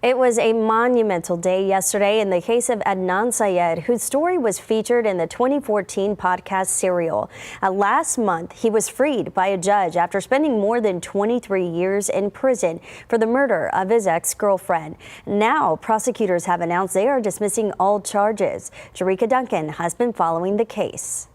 It was a monumental day yesterday in the case of Adnan Syed, whose story was featured in the 2014 podcast Serial. Last month, he was freed by a judge after spending more than 23 years in prison for the murder of his ex-girlfriend. Now, prosecutors have announced they are dismissing all charges. Jerika Duncan has been following the case.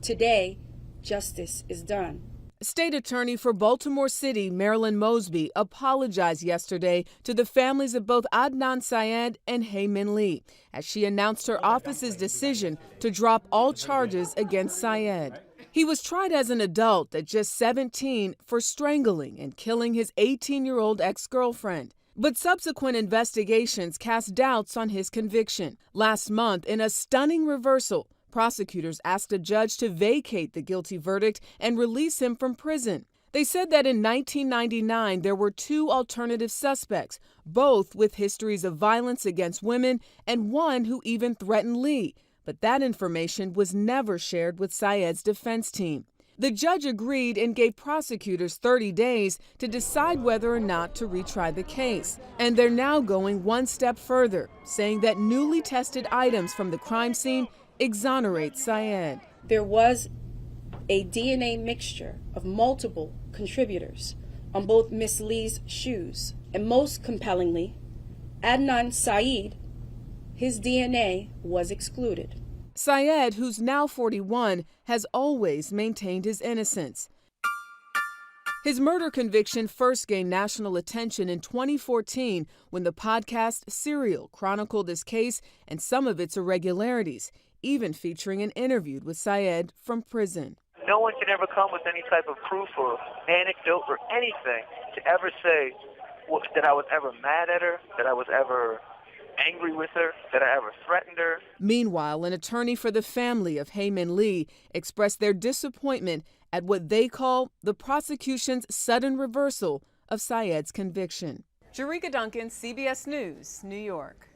Today, justice is done. State Attorney for Baltimore City, Marilyn Mosby, apologized yesterday to the families of both Adnan Syed and Hae Min Lee as she announced her office's decision to drop all charges against Syed. He was tried as an adult at just 17 for strangling and killing his 18-year-old ex-girlfriend. But subsequent investigations cast doubts on his conviction. Last month, in a stunning reversal, prosecutors asked a judge to vacate the guilty verdict and release him from prison. They said that in 1999, there were two alternative suspects, both with histories of violence against women and one who even threatened Lee. But that information was never shared with Syed's defense team. The judge agreed and gave prosecutors 30 days to decide whether or not to retry the case. And they're now going one step further, saying that newly tested items from the crime scene exonerate Syed. There was a DNA mixture of multiple contributors on both Miss Lee's shoes. And most compellingly, Adnan Syed, his DNA was excluded. Syed, who's now 41, has always maintained his innocence. His murder conviction first gained national attention in 2014 when the podcast Serial chronicled his case and some of its irregularities, even featuring an interview with Syed from prison. No one can ever come with any type of proof or anecdote or anything to ever say that I was ever mad at her, that I was ever angry with her, that I ever threatened her. Meanwhile, an attorney for the family of Hae Min Lee expressed their disappointment at what they call the prosecution's sudden reversal of Syed's conviction. Jerika Duncan, CBS News, New York.